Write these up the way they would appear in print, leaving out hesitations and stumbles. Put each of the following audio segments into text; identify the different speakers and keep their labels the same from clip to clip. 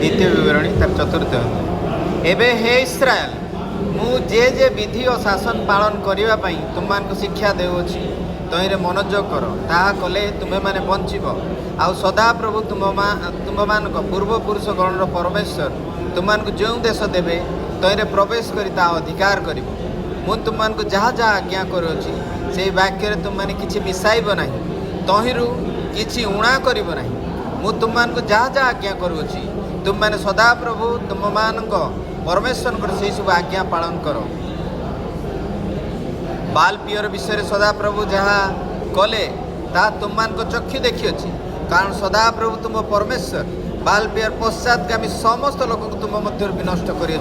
Speaker 1: द्वितीय विवरणी तार चतुर्थ एबे हे इस्राएल मु जे विधि और शासन पालन करने तुम मान शिक्षा देउछि तहिरे मनोयोग कर ताहा कले तुम्हें माने बंचिब आउ सदा प्रभु तुम मान पूर्वपुरुष गणर परमेश्वर तुम मान जो देश देवे तहिरे प्रवेश कर अधिकार कर तुम मान जहाँ जहाँ आज्ञा करुँची से वाक्य तुम मैंने किसी मिसाइब ना तहिरू किसी उणा कर तुम मान जहाँ जहाँ आज्ञा करुँची तुम मैंने सदा प्रभु तुम मान परमेश्वर से सब आज्ञा पालन कर बाल पियर विषय सदा प्रभु जहाँ कले ता तुम मान चक्षु देखी अच्छी कारण सदा प्रभु तुम परमेश्वर बाल पियर पश्चातगामी समस्त लोक तुम मध्य विनष्ट कर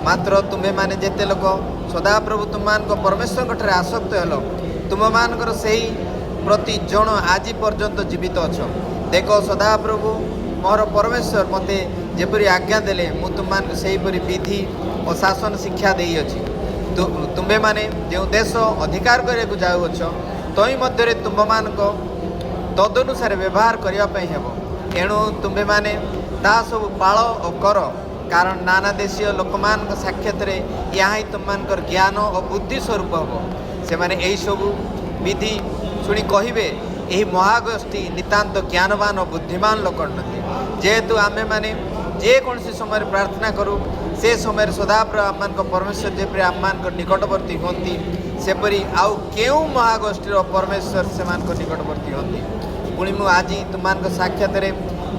Speaker 1: मात्र तुम्हें माने जेते लोक सदा प्रभु तुम मान परमेश्वर आसक्त हेल तुम मानकर से प्रति जन आज पर्यंत जीवित अच्छ देख सदा प्रभु मोर परमेश्वर मते जेपरी आज्ञा देले मु तुम मान से विधि और शासन शिक्षा दे अच्छी तुम्हें माने जो देश अधिकार करने जाऊछ तई मध्य तुम मान तदनुसार व्यवहार करने हेब एणु तुम्हें माने ता सब पाल और कर कारण नाना देशीय लोक मान साक्षात यहाँ ही तुम मान ज्ञान और बुद्धि स्वरूप हम से माने यही सब विधि शुणी कहे यही महागोष्ठी नितांत ज्ञानवान और बुद्धिमान लोक जेहेतु आमे माने जेकोसी समय प्रार्थना करूँ से समय सदा आम परमेश्वर जेपरी आम निकटवर्ती होती सेपरी आउ केउ महागोष्ठी परमेश्वर से निकटवर्ती होती पुणी मु आज तुम साक्षात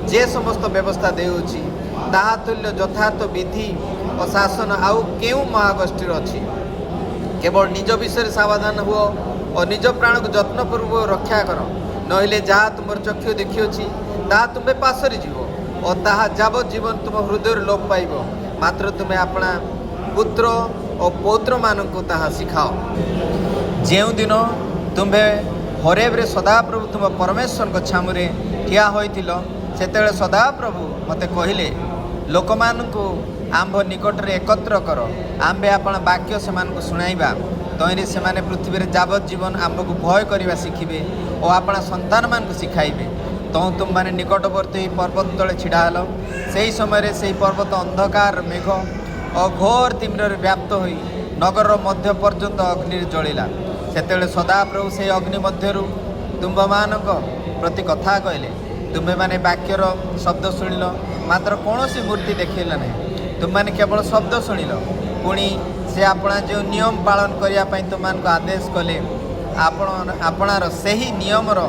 Speaker 1: जे समस्त व्यवस्था देउछि ताहा तुल्य यथार्थ विधि और शासन आउ केउ महागोष्ठी अच्छी केवल निज विषय सावधान हुओ और निज प्राण को जत्नपूर्वक रक्षा कर नहिले जहाँ तुम चक्षु देखिए ताहा तुम्हें पासरी जीव और ताहा जाव जीवन तुम हृदय लोप पाइब मात्र तुम्हें अपना पुत्र और पौत्र मानक ताहा शिखाओ जो दिन तुम्हें हरेब्रे सदा प्रभु तुम परमेश्वर छामुरे ठिया होइथिल सेतेबेले सदा प्रभु मते कहिले लोक मानकु आंभ निकट रे एकत्र कर आंबे आपण वाक्य से शुणाइबा तहिरे से पृथ्वी में जावत जीवन आंब को भय करवा शिखिबे और आपण संतान मान शिखाइबे तो तुम मैंने निकटवर्ती पर्वत तले छिड़ा हेल से समय से पर्वत अंधकार मेघ और घोर तीम्र व्याप्त हो नगर मध्य पर्यंत अग्नि जलिला सेतेबेले सदा प्रभु से अग्नि मध्यरु तुम मानक प्रति कथा कहले तुम्हें माने वाक्यर शब्द शुणिल मात्र कौन सी मूर्ति देखल ना तुम मैंने केवल शब्द शुणिल पुणी से अपना जो नियम पालन करने तुम आदेश कले आपणार से ही नियमर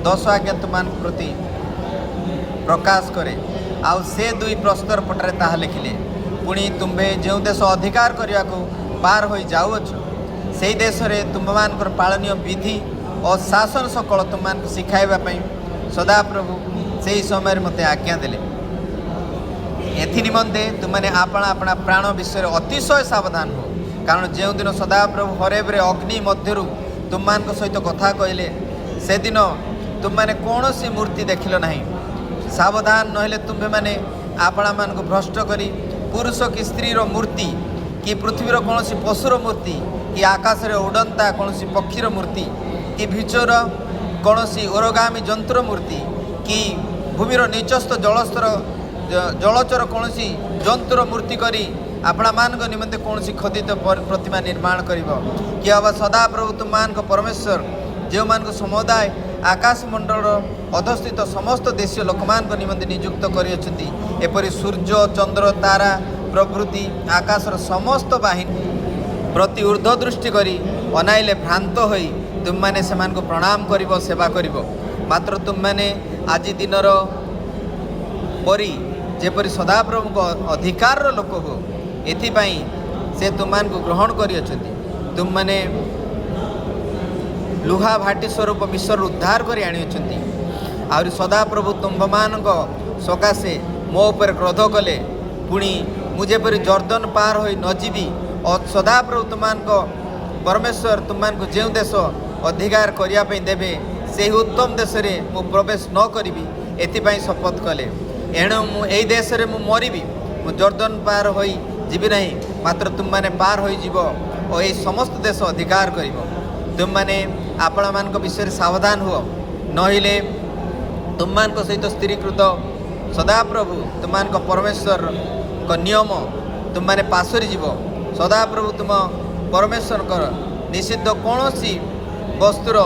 Speaker 1: 10 आज्ञा तुम प्रति प्रकाश करे आउ से 2 प्रस्तर पटरे ताहा लिखिले पुणी तुम्हें जो देश अधिकार करने को पार हो जाऊछ से देश में तुम मान पालनीय विधि और शासन सकल तुम मान शिखाइबा सदा प्रभु से ही समय मते आज्ञा देले एथि निमंते तुमने आपणा आपणा प्राण विषय अतिशय सावधान हो कारण जो दिन सदा प्रभु हरेब्रे अग्नि मध्यरु तुम मान सहित कथा कहले से दिन तुम मैंने कौन सी मूर्ति देखिल ना सावधान नहले तुम्हें मैंने आपणा मान को भ्रष्ट करी पुरुष की स्त्री रो मूर्ति कि पृथ्वीर कौन सी पशुर मूर्ति कि आकाश रे उड़ंता कौन सी पक्षीर मूर्ति कि भिचर कौन सी ओरगामी जंतुर मूर्ति कि भूमिर निचस्थ जलस्तर जलचर कौन सी जंतुर मूर्ति करी आपणा मान निमंते कौन सी खोदित प्रतिमा निर्माण कर कि अब सदा प्रभु तुम मान परमेश्वर जो मान समुदाय आकाश मंडल अधस्थित समस्त देशीय लोक मान निमंते नियुक्त करपरी सूर्य चंद्र तारा प्रभृति आकाशर समस्त बाहिनी प्रति ऊर्ध्व दृष्टि करी अनाइले भ्रांत होई तुम मैंने से प्रणाम करिवो सेवा करिवो मात्र तुम मैंने आज दिनर परी जेपरी सदा प्रभु को अधिकार लोक हो एथिपाई से तुम मान को ग्रहण करी तुम मैंने लुहा भाटी स्वरूप मिश्र उद्धार कर आनी आहरी सदा प्रभु तुम मान सकाशे मो उपर क्रोध कले पुणी मुझेपरी जर्दन पार हो न जीवी और सदा प्रभु तुम परमेश्वर तुम जो देश अधिकार करने देवे से उत्तम देश में मु प्रवेश न करी एथिपाई शपथ कले एणु यही देश में मरी मु जर्दन पार हो जीवी ना मात्र तुम मैंने पार हो और यही समस्त देश अधिकार कर तुम मैंने आपण मान विषय सावधान हुओ नहिले तुम मान सहित स्थिरीकृत सदाप्रभु तुम परमेश्वर को नियम तुम मैंने पासरी जीव सदाप्रभु तुम परमेश्वर कर निषिद्ध कौन सी वस्तुर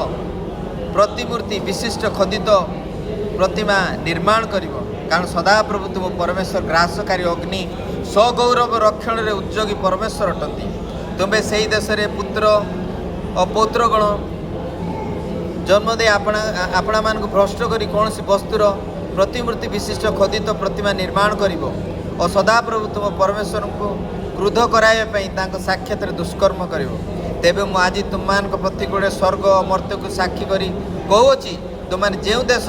Speaker 1: प्रतिमूर्ति विशिष्ट खोदित प्रतिमा निर्माण कर कारण सदाप्रभु तुम परमेश्वर ग्रासकारी अग्नि स्वगौरव रक्षण रे उद्योगी परमेश्वर अटंती तुम्हें से ही देश में पुत्र और पौत्रगण जन्म दे आपणा मान भ्रष्ट कर कौन सी वस्तुर प्रतिमूर्ति विशिष्ट खोदित प्रतिमा निर्माण कर और सदाप्रभु तुम परमेश्वर को क्रोध कराइवाई साक्षात दुष्कर्म कर तेबे मु आज तुम प्रति गोटे स्वर्ग मर्त्य को साक्षी करी कहूँ तुमने जो देश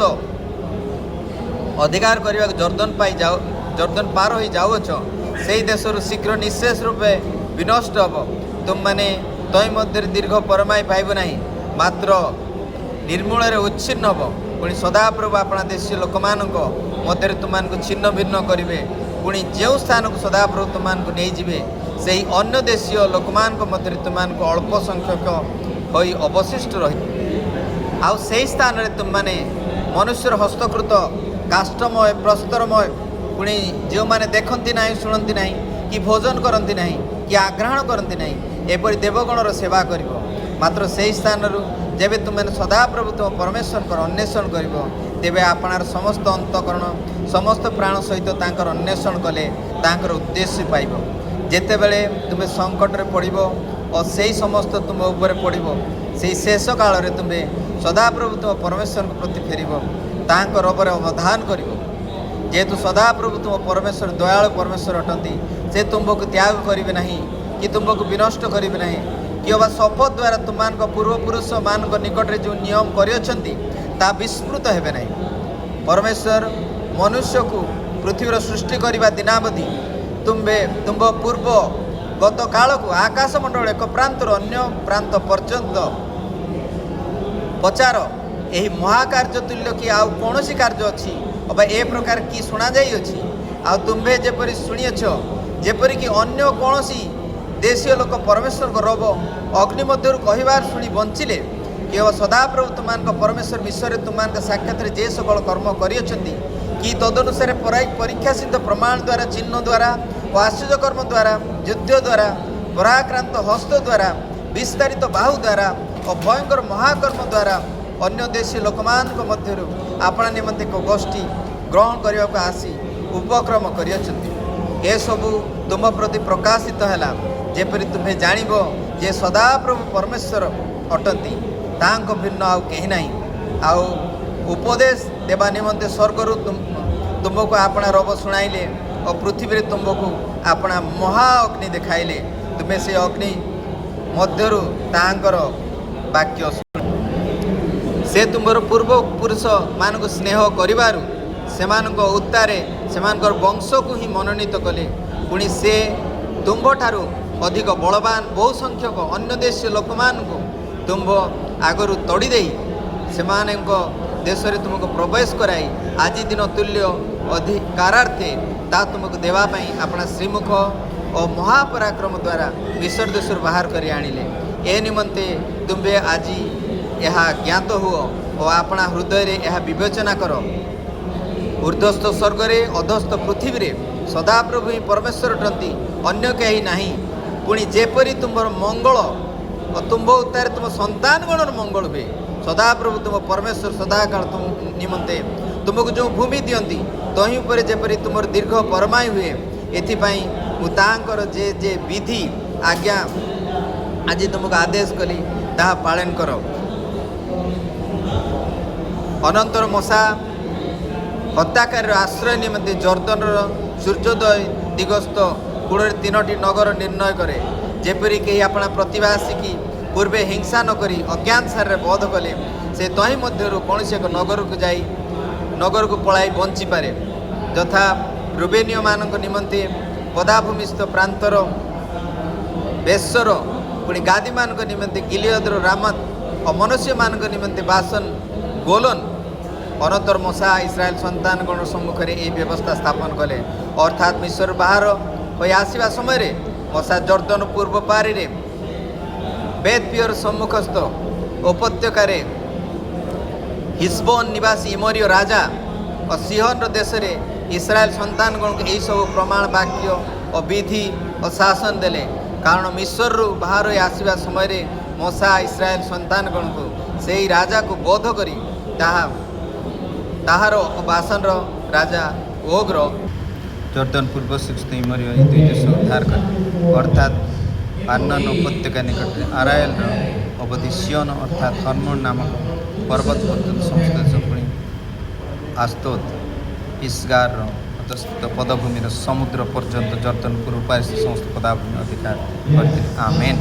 Speaker 1: अधिकार करने जर्दन पार हो जाऊच से देश शीघ्र निशेष रूपे विनष्ट हम तुम मैंने तई मध्य दीर्घ परमाई पाइब ना मात्र निर्मूल उच्छिन्न हम पुणी सदाप्रभु अपना देशीय लोक मध्य तुमको छिन्न भिन्न करेंगे पुणी जो स्थान को सदाप्रभु तुमको नहीं जाए से अन्य देशीय लोक मध्य तुमको अल्प संख्यक हो अवशिष्ट रही आउ से स्थान में तुम मैंने मनुष्यर हस्तकृत काष्ठमय प्रस्तरमय पुणी जो मैंने देखती ना शुणती ना कि भोजन करती ना कि आग्रहण करती ना एपरी देवगणर सेवा कर मात्र से स्थान जब तुमने सदाप्रभु तुम परमेश्वर अन्वेषण कर तेरे आपणार समस्त अंतकरण समस्त प्राण सहित अन्वेषण कले उद्देश्य पाइब जिते बड़े तुम्हें संकट में पड़ और से समस्त तुम ऊपर पड़ से शेष काल में तुम्हें सदाप्रभु तुम परमेश्वर प्रति फेर रबर अवधान कर जेहेतु सदाप्रभु तुम परमेश्वर दयालु परमेश्वर अटंती से तुमको त्याग करेंगे ना कि तुमको विनष्ट करेंगे ना कि शपथ द्वारा तुम पूर्वपुरुष मान निकट में जो नियम कर विस्मृत हेबे नहीं परमेश्वर मनुष्य को पृथ्वीर सृष्टि करने दिनावधि तुम पूर्व गत काल को आकाशमंडल एक प्रांतर अन्य प्रांत पर्यंत पचार यही महाकार्य तुल्य कि आउ कौन सी कार्य अच्छी अब ए प्रकार की शुणा जाइए आ तुम्हें जेपरी शुणीछ जेपरी कि अन्य कौन सी देशीय लोक परमेश्वर को रब अग्नि मध्य कहबार शुणी बंचिले कि सदाप्रभु तुम परमेश्वर विषय तुम साक्षात जे सकल कर्म कर कि तदनुसार परीक्षा सिद्ध प्रमाण द्वारा चिन्ह द्वारा और आश्चर्य कर्म द्वारा युद्ध द्वारा पराक्रांत हस्त द्वारा विस्तारित बाहु द्वारा और भयंकर महाकर्म द्वारा अन्य देशी लोक मध्य आपण निमंते एक गोष्ठी ग्रहण करने को आसी उपक्रम करबू तुम प्रति प्रकाशित है जेपरी तुम्हें जानिब जे सदाप्रभु परमेश्वर अटंती तांको भिन्न आउ कहीं ना आउ उपदेश देवा निमंते स्वर्गर तुमको आपना रब शुणाइले और पृथ्वी तुमको आपना महा अग्नि देखाइले तुम्हें से अग्नि मध्यरु तांकर वाक्य से तुमर पूर्वपुरुष मान स्नेह करिबारु सेमानक उत्तारे सेमानकर वंश को ही मनोनीत कले पुणी से तुम्भ ठारू अधिक बलवान बहु संख्यक अन्य देशीय लोक मानू तुम्भ आगरू तड़ी दे देश में तुमको प्रवेश कराई आज दिन तुल्य अधिकारार्थे ता तुमको देवाई अपना श्रीमुख और महापराक्रम द्वारा विसर देश बाहर कर आनिले ए निमंते तुम्हें आज यह ज्ञात हुओ और अपना हृदय रे यह विवेचना कर ऊर्ध्वस्थ स्वर्ग रे अधस्थ पृथ्वी रे सदाप्रभु ही परमेश्वर अटंती अन्य कहीं नहीं पुणी जेपरी तुम्हार मंगल और तुम्भ उत्तारे तुम संतान गणर मंगल हुए सदाप्रभु तुम परमेश्वर सदाकाल तुम निमंते तुमको जो भूमि दियंती तही उपर जेपरी तुमर दीर्घ परमाई हुए एथिपाई मुतांकर जे जे विधि आज्ञा आज तुमको आदेश कली ताहा पालन करो अनंतर मशा हत्याकारी आश्रय निमंते जर्दन सूर्योदय दिगस्त कूड़ तीनोटी नगर निर्णय करे जेपरी कहीं अपना प्रतिभा आसिकी पूर्वे हिंसा नकरी अज्ञान सारे बोध कले से तही मध्य कौन से एक नगर को जाई नगर को पलाई बंची पारे यथा रुबेनिय मान निमंते पदाभूमिस्थ प्रांतर बेसर पुणी गादी मान निमंते गिलियदर रामत और मनुष्य मान निमंते बासन गोलन अनंतर मशा इस्राएल संतानगण सम्मुख में यह व्यवस्था स्थापन कले अर्थात मिस्र बाहर हो आसवा समय मशा जर्दन पूर्व पारी रे बेत पियर सम्मुखस्थ उपत्यकार हिस्बोन निवासी इमरिय राजा और सिहन देश इस्राएल संतान गण को यही सब प्रमाण वाक्य और विधि और शासन देले कारण मिस्र बाहर आसवा समय मूसा इस्राएल संतान गण को से ही राजा को बोध करी ताहार बासन राजा ओग्र जर्दन पूर्व स्थित मरी दुई देश उद्धार कर अर्थात पार्नन उपत्यका निकट आराएल अवधि सियोन अर्थात हर्मोन नामक पर्वत पर्यटन समस्त देश पुणी आस्तोद पिस्गार अधस्थित पदभूमि समुद्र पर्यंत जर्दन पूर्व पारिस्थित समस्त पदाभूमि अधिकार करते आमेन।